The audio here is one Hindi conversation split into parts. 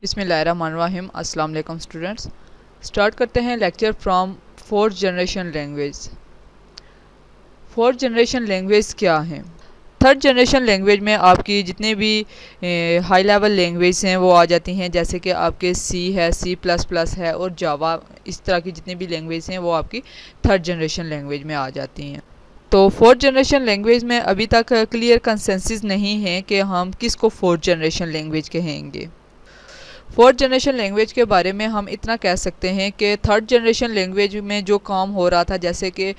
बिस्मिल्लाहिर्रहमानिर्रहीम। अस्सलाम वालेकुम स्टूडेंट्स। स्टार्ट करते हैं lecture from fourth generation language. Fourth generation language क्या है? थर्ड जनरेशन लैंग्वेज में आपकी जितने भी हाई लेवल लैंग्वेज हैं वो आ जाती हैं, जैसे कि आपके सी है, सी प्लस प्लस है और जावा। इस तरह की जितनी भी लैंग्वेज हैं वो आपकी थर्ड जनरेशन लैंग्वेज में आ जाती हैं। तो फोर्थ जनरेशन लैंग्वेज में अभी तक क्लियर कंसेंसस नहीं है कि हम किसको फोर्थ जनरेशन लैंग्वेज कहेंगे। फोर्थ जनरेशन लैंग्वेज के बारे में हम इतना कह सकते हैं कि थर्ड जनरेशन लैंग्वेज में जो काम हो रहा था, जैसे कि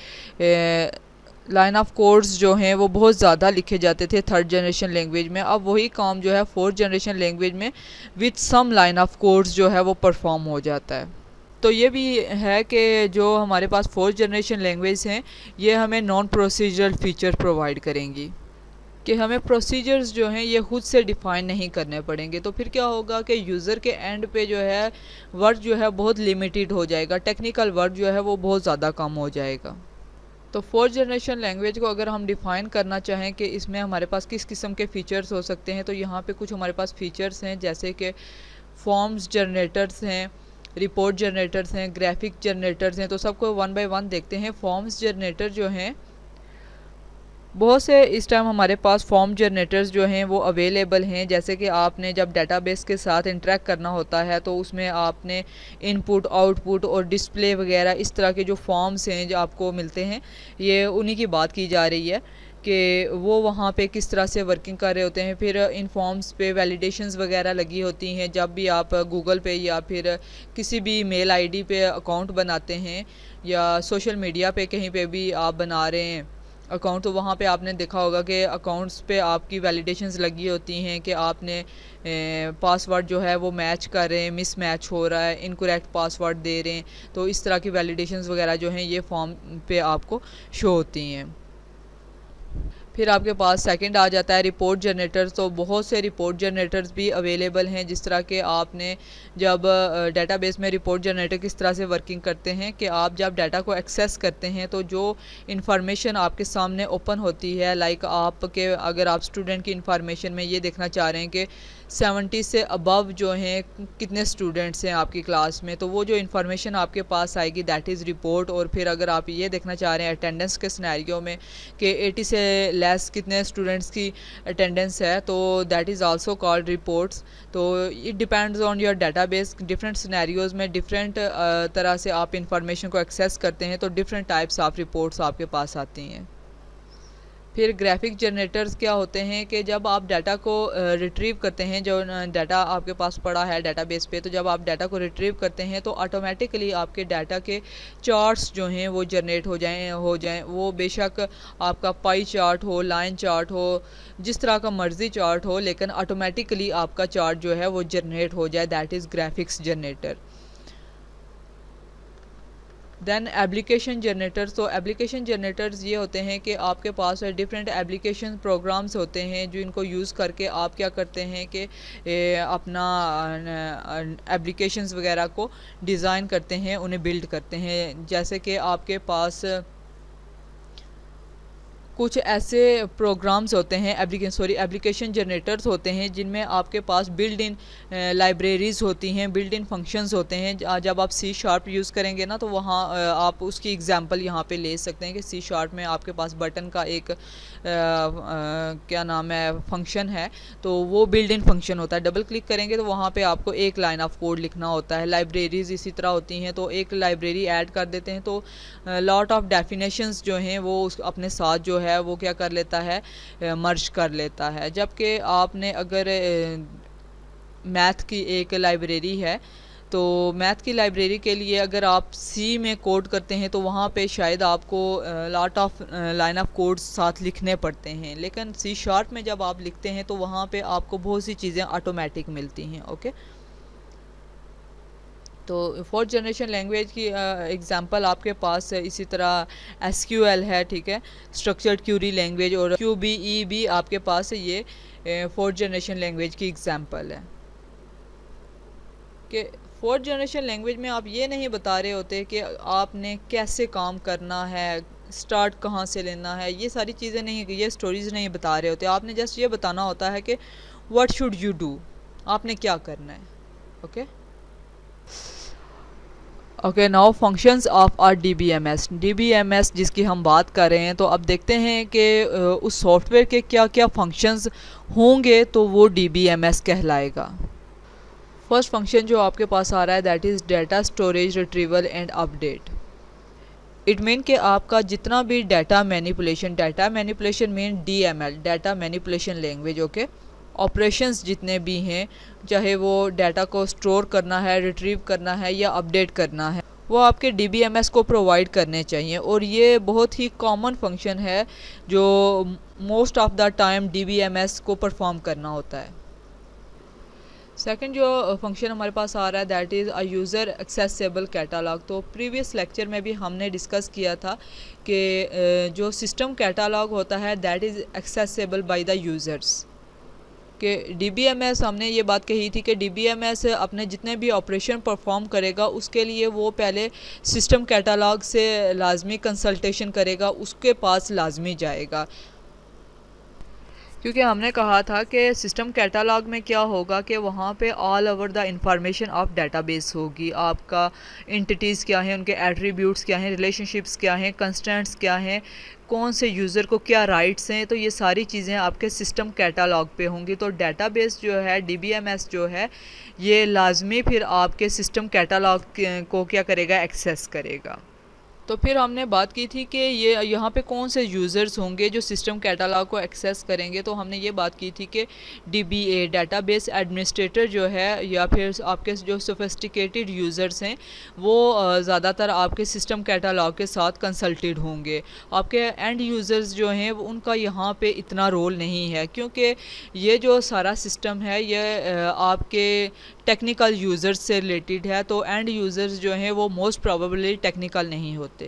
लाइन ऑफ कोड्स जो हैं वो बहुत ज़्यादा लिखे जाते थे थर्ड जनरेशन लैंग्वेज में, अब वही काम जो है फोर्थ जनरेशन लैंग्वेज में with some line of codes जो है वो परफॉर्म हो जाता है। तो ये भी है कि जो हमारे पास फोर्थ जनरेशन लैंग्वेज हैं ये हमें नॉन प्रोसीजरल फीचर प्रोवाइड करेंगी कि हमें प्रोसीजर्स जो हैं ये खुद से डिफ़ाइन नहीं करने पड़ेंगे। तो फिर क्या होगा कि यूज़र के एंड पे जो है वर्क जो है बहुत लिमिटेड हो जाएगा, टेक्निकल वर्क जो है वो बहुत ज़्यादा कम हो जाएगा। तो फोर्थ जनरेशन लैंग्वेज को अगर हम डिफ़ाइन करना चाहें कि इसमें हमारे पास किस किस्म के फ़ीचर्स हो सकते हैं, तो यहाँ पे कुछ हमारे पास फ़ीचर्स हैं, जैसे कि फॉर्म्स जनरेटर्स हैं, रिपोर्ट जनरेटर्स हैं, ग्राफिक जनरेटर्स हैं। तो सबको वन बाय वन देखते हैं। फॉर्म्स जनरेटर जो हैं बहुत से इस टाइम हमारे पास फॉर्म जनरेटर्स जो हैं वो अवेलेबल हैं, जैसे कि आपने जब डेटाबेस के साथ इंटरेक्ट करना होता है तो उसमें आपने इनपुट, आउटपुट और डिस्प्ले वगैरह इस तरह के जो फॉर्म्स हैं जो आपको मिलते हैं, ये उन्हीं की बात की जा रही है कि वो वहाँ पे किस तरह से वर्किंग कर रहे होते हैं। फिर इन फॉर्म्स पे वैलिडेशंस वगैरह लगी होती हैं। जब भी आप गूगल पे या फिर किसी भी मेल आईडी पे अकाउंट बनाते हैं या सोशल मीडिया पे कहीं पे भी आप बना रहे हैं अकाउंट, तो वहाँ पे आपने देखा होगा कि अकाउंट्स पे आपकी वैलिडेशंस लगी होती हैं कि आपने पासवर्ड जो है वो मैच कर रहे हैं, मिस मैच हो रहा है, इनकरेक्ट पासवर्ड दे रहे हैं। तो इस तरह की वैलिडेशंस वगैरह जो हैं ये फॉर्म पे आपको शो होती हैं। फिर आपके पास सेकंड आ जाता है रिपोर्ट जनरेटर्स। तो बहुत से रिपोर्ट जनरेटर्स भी अवेलेबल हैं, जिस तरह के आपने जब डेटाबेस में रिपोर्ट जनरेटर किस तरह से वर्किंग करते हैं कि आप जब डाटा को एक्सेस करते हैं तो जो इन्फॉर्मेशन आपके सामने ओपन होती है, लाइक आपके अगर आप स्टूडेंट की इन्फॉर्मेशन में ये देखना चाह रहे हैं कि 70 से अबव जो हैं कितने स्टूडेंट्स हैं आपकी क्लास में, तो वो जो इन्फॉर्मेशन आपके पास आएगी दैट इज़ रिपोर्ट। और फिर अगर आप ये देखना चाह रहे हैं अटेंडेंस के सिनेरियो में कि 80 से लेस कितने स्टूडेंट्स की अटेंडेंस है, तो that is also called reports. तो it depends on your database. Different scenarios में डिफरेंट तरह से आप इंफॉर्मेशन को एक्सेस करते हैं, तो डिफरेंट टाइप्स ऑफ रिपोर्ट्स आपके पास आती हैं। फिर ग्राफिक जनरेटर्स क्या होते हैं कि जब आप डाटा को रिट्रीव करते हैं, जो डाटा आपके पास पड़ा है डाटाबेस पे, तो जब आप डाटा को रिट्रीव करते हैं तो ऑटोमेटिकली आपके डाटा के चार्ट्स जो हैं वो जनरेट हो जाएं। वो बेशक आपका पाई चार्ट हो, लाइन चार्ट हो, जिस तरह का मर्ज़ी चार्ट हो, लेकिन ऑटोमेटिकली आपका चार्ट जो है वो जनरेट हो जाए, that is graphics generator. Then application generators. तो एप्लीकेशन जनरेटर्स ये होते हैं कि आपके पास डिफरेंट एप्लीकेशन प्रोग्राम्स होते हैं जो इनको यूज़ करके आप क्या करते हैं कि अपना एप्लीकेशंस वगैरह को डिज़ाइन करते हैं, उन्हें बिल्ड करते हैं। जैसे कि आपके पास कुछ ऐसे प्रोग्राम्स होते हैं, एप्लीकेशन जनरेटर्स होते हैं जिनमें आपके पास बिल्ड इन लाइब्रेरीज़ होती हैं, बिल्ड इन फंक्शंस होते हैं। जब आप सी शार्प यूज़ करेंगे ना तो वहाँ आप उसकी एग्जांपल यहाँ पे ले सकते हैं कि सी शार्प में आपके पास बटन का एक क्या नाम है फंक्शन है, तो वो बिल्ड इन फंक्शन होता है। डबल क्लिक करेंगे तो वहाँ पे आपको एक लाइन ऑफ कोड लिखना होता है। लाइब्रेरीज़ इसी तरह होती हैं, तो एक लाइब्रेरी ऐड कर देते हैं तो लॉट ऑफ डेफिनेशंस जो हैं वो उस अपने साथ जो है वो क्या कर लेता है, मर्ज कर लेता है। जबकि आपने अगर मैथ की एक लाइब्रेरी है, तो मैथ की लाइब्रेरी के लिए अगर आप सी में कोड करते हैं तो वहाँ पे शायद आपको lot of line of codes साथ लिखने पड़ते हैं, लेकिन सी शार्प में जब आप लिखते हैं तो वहाँ पे आपको बहुत सी चीज़ें ऑटोमेटिक मिलती हैं। ओके, तो फोर्थ जनरेशन लैंग्वेज की एग्जांपल आपके पास इसी तरह एसक्यूएल है, ठीक है, स्ट्रक्चर्ड क्यूरी लैंग्वेज, और क्यूबीई भी आपके पास ये फोर्थ जनरेशन लैंग्वेज की एग्जांपल है। कि फोर्थ जनरेशन लैंग्वेज में आप ये नहीं बता रहे होते कि आपने कैसे काम करना है, स्टार्ट कहाँ से लेना है, ये सारी चीज़ें नहीं, ये स्टोरीज़ नहीं बता रहे होते। आपने जस्ट ये बताना होता है कि व्हाट शुड यू डू, आपने क्या करना है। Okay okay now functions of our DBMS जिसकी हम बात कर रहे हैं, तो अब देखते हैं कि उस सॉफ्टवेयर के क्या क्या फंक्शंस होंगे तो वो DBMS कहलाएगा। फर्स्ट फंक्शन जो आपके पास आ रहा है that is data storage retrieval and update. It mean कि आपका जितना भी data manipulation mean DML, data manipulation language, okay. Operations जितने भी हैं, चाहे वो डाटा को स्टोर करना है, रिट्रीव करना है या अपडेट करना है, वो आपके DBMS को प्रोवाइड करने चाहिए। और ये बहुत ही कॉमन फंक्शन है जो most of the time DBMS को परफॉर्म करना होता है। सेकंड जो फंक्शन हमारे पास आ रहा है that is a user accessible catalogue. तो प्रीवियस लेक्चर में भी हमने डिस्कस किया था कि जो सिस्टम कैटालॉग होता है that is accessible by the users. कि DBMS हमने ये बात कही थी कि DBMS अपने जितने भी ऑपरेशन परफॉर्म करेगा उसके लिए वो पहले सिस्टम कैटालॉग से लाजमी कंसल्टेशन करेगा, उसके पास लाजमी जाएगा। क्योंकि हमने कहा था कि सिस्टम कैटालॉग में क्या होगा कि वहाँ पे all over the information of database होगी। आपका एंटिटीज़ क्या हैं, उनके एट्रीब्यूट्स क्या हैं, रिलेशनशिप्स क्या हैं, कंस्ट्रेंट्स क्या हैं, कौन से यूज़र को क्या राइट्स हैं, तो ये सारी चीज़ें आपके सिस्टम कैटालॉग पे होंगी। तो डाटाबेस जो है DBMS जो है ये लाजमी फिर आपके सिस्टम कैटालॉग को क्या करेगा, एक्सेस करेगा। तो फिर हमने बात की थी कि ये यहाँ पे कौन से यूज़र्स होंगे जो सिस्टम कैटालॉग को एक्सेस करेंगे। तो हमने ये बात की थी कि DBA डाटाबेस एडमिनिस्ट्रेटर जो है या फिर आपके जो सोफिस्टिकेटेड यूज़र्स हैं वो ज़्यादातर आपके सिस्टम कैटालॉग के साथ कंसल्टेड होंगे। आपके एंड यूज़र्स जो हैं वो उनका यहाँ पे इतना रोल नहीं है, क्योंकि ये जो सारा सिस्टम है ये आपके टेक्निकल यूज़र्स से रिलेटेड है। तो एंड यूज़र्स जो हैं वो मोस्ट प्रोबेबली टेक्निकल नहीं होते।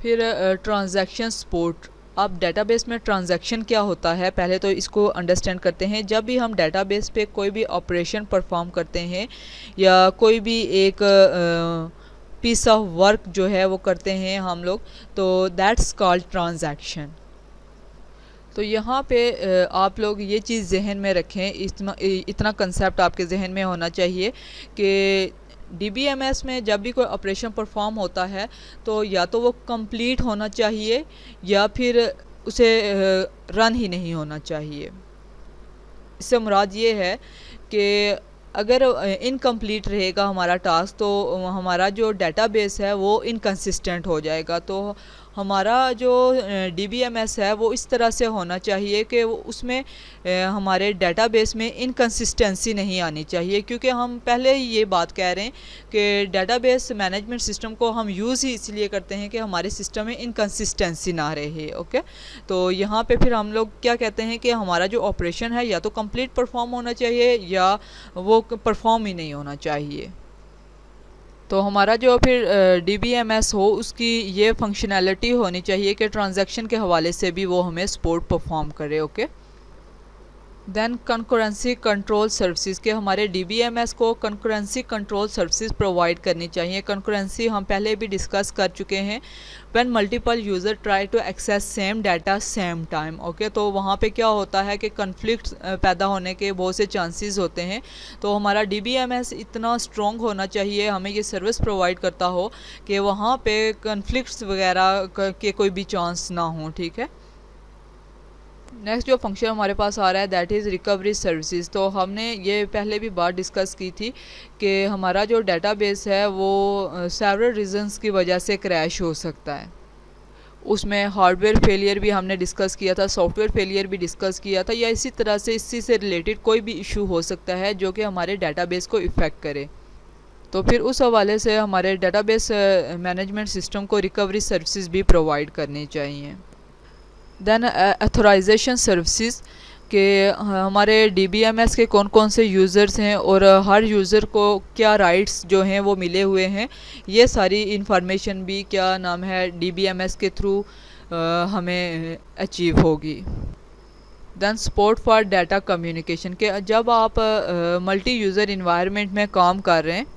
फिर ट्रांजैक्शन सपोर्ट। अब डेटाबेस में ट्रांजैक्शन क्या होता है पहले तो इसको अंडरस्टैंड करते हैं। जब भी हम डेटाबेस पे कोई भी ऑपरेशन परफॉर्म करते हैं या कोई भी एक पीस ऑफ वर्क जो है वो करते हैं हम लोग, तो दैट्स कॉल्ड ट्रांजैक्शन। तो यहाँ पे आप लोग ये चीज़ जहन में रखें, इतना कंसेप्ट आपके जहन में होना चाहिए कि DBMS में जब भी कोई ऑपरेशन परफॉर्म होता है तो या तो वो कंप्लीट होना चाहिए या फिर उसे रन ही नहीं होना चाहिए। इससे मुराद ये है कि अगर इनकम्प्लीट रहेगा हमारा टास्क तो हमारा जो डेटाबेस है वो इनकंसिस्टेंट हो जाएगा। तो हमारा जो DBMS है वो इस तरह से होना चाहिए कि उसमें हमारे डेटाबेस में इनकंसिस्टेंसी नहीं आनी चाहिए। क्योंकि हम पहले ही ये बात कह रहे हैं कि डेटाबेस मैनेजमेंट सिस्टम को हम यूज़ ही इसलिए करते हैं कि हमारे सिस्टम में इनकंसिस्टेंसी ना रहे। ओके, तो यहाँ पे फिर हम लोग क्या कहते हैं कि हमारा जो ऑपरेशन है या तो कंप्लीट परफॉर्म होना चाहिए या वो परफॉर्म ही नहीं होना चाहिए। तो हमारा जो फिर DBMS हो उसकी ये फंक्शनैलिटी होनी चाहिए कि ट्रांजैक्शन के हवाले से भी वो हमें सपोर्ट परफॉर्म करे। Okay, then concurrency control services के हमारे DBMS को कंकरेंसी कंट्रोल सर्विसेज प्रोवाइड करनी चाहिए। कंकरेंसी हम पहले भी डिस्कस कर चुके हैं, when multiple user try to access same data same time. Okay, तो वहाँ पे क्या होता है कि कन्फ्लिक्ट पैदा होने के बहुत से चांसेस होते हैं। तो हमारा DBMS इतना स्ट्रॉन्ग होना चाहिए, हमें ये सर्विस प्रोवाइड करता हो कि वहाँ पे कन्फ्लिक्ट्स वगैरह के कोई भी चांस ना हो। ठीक है, नेक्स्ट जो फंक्शन हमारे पास आ रहा है दैट इज़ रिकवरी सर्विसेज। तो हमने ये पहले भी बात डिस्कस की थी कि हमारा जो डेटाबेस है वो सेवरल रीजंस की वजह से क्रैश हो सकता है। उसमें हार्डवेयर फेलियर भी हमने डिस्कस किया था, सॉफ्टवेयर फेलियर भी डिस्कस किया था, या इसी तरह से इसी से रिलेटेड कोई भी इशू हो सकता है जो कि हमारे डेटाबेस को इफ़ेक्ट करे। तो फिर उस हवाले से हमारे डेटाबेस मैनेजमेंट सिस्टम को रिकवरी सर्विसेज भी प्रोवाइड करनी चाहिए। देन ऑथराइजेशन सर्विसेज के हमारे DBMS के कौन कौन से यूज़र्स हैं और हर यूज़र को क्या राइट्स जो हैं वो मिले हुए हैं, ये सारी इंफॉर्मेशन भी क्या नाम है DBMS के थ्रू हमें अचीव होगी। Then support for data communication के जब आप मल्टी यूज़र इन्वायरमेंट में काम कर रहे हैं,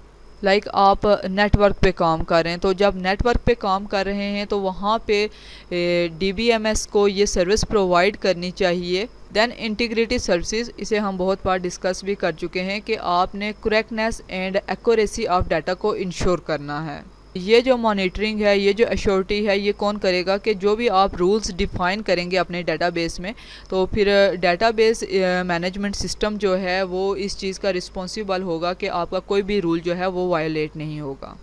लाइक आप नेटवर्क पे काम कर रहे हैं, तो जब नेटवर्क पे काम कर रहे हैं तो वहाँ पे DBMS को ये सर्विस प्रोवाइड करनी चाहिए। देन इंटीग्रिटी सर्विसेज, इसे हम बहुत बार डिस्कस भी कर चुके हैं कि आपने correctness and accuracy of data को इंश्योर करना है। ये जो मॉनिटरिंग है, ये जो एश्योरिटी है, ये कौन करेगा कि जो भी आप रूल्स डिफ़ाइन करेंगे अपने डाटाबेस में, तो फिर डाटाबेस मैनेजमेंट सिस्टम जो है वो इस चीज़ का रिस्पॉन्सिबल होगा कि आपका कोई भी रूल जो है वो वायलेट नहीं होगा।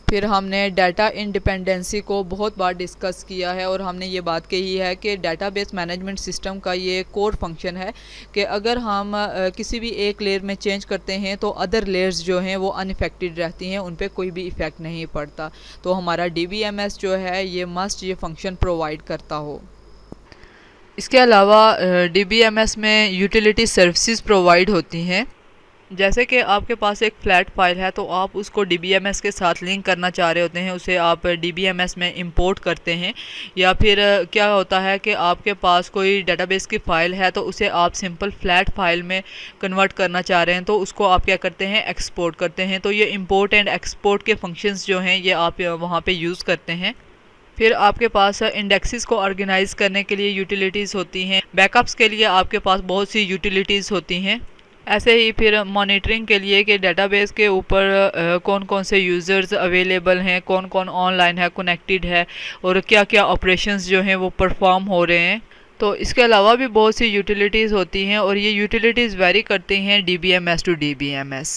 फिर हमने डाटा इंडिपेंडेंसी को बहुत बार डिस्कस किया है और हमने ये बात कही है कि डाटाबेस मैनेजमेंट सिस्टम का ये कोर फंक्शन है कि अगर हम किसी भी एक लेयर में चेंज करते हैं तो अदर लेयर्स जो हैं वो अनइफेक्टेड रहती हैं, उन पे कोई भी इफ़ेक्ट नहीं पड़ता। तो हमारा DBMS जो है ये मस्ट ये फंक्शन प्रोवाइड करता हो। इसके अलावा DBMS में यूटिलिटी सर्विसेज प्रोवाइड होती हैं। जैसे कि आपके पास एक फ्लैट फाइल है तो आप उसको DBMS के साथ लिंक करना चाह रहे होते हैं, उसे आप DBMS में इंपोर्ट करते हैं। या फिर क्या होता है कि आपके पास कोई डेटाबेस की फ़ाइल है तो उसे आप सिंपल फ्लैट फाइल में कन्वर्ट करना चाह रहे हैं, तो उसको आप क्या करते हैं, एक्सपोर्ट करते हैं। तो ये इंपोर्ट एंड एक्सपोर्ट के फंक्शंस जो हैं ये आप वहाँ पे यूज़ करते हैं। फिर आपके पास इंडेक्सेस को ऑर्गेनाइज़ करने के लिए यूटिलिटीज़ होती हैं। बैकअप्स के लिए आपके पास बहुत सी यूटिलिटीज़ होती हैं। ऐसे ही फिर मॉनिटरिंग के लिए कि डेटाबेस के ऊपर कौन कौन से यूज़र्स अवेलेबल हैं, कौन कौन ऑनलाइन है, कनेक्टेड है और क्या क्या ऑपरेशंस जो हैं वो परफॉर्म हो रहे हैं। तो इसके अलावा भी बहुत सी यूटिलिटीज़ होती हैं और ये यूटिलिटीज़ वेरी करती हैं DBMS टू DBMS।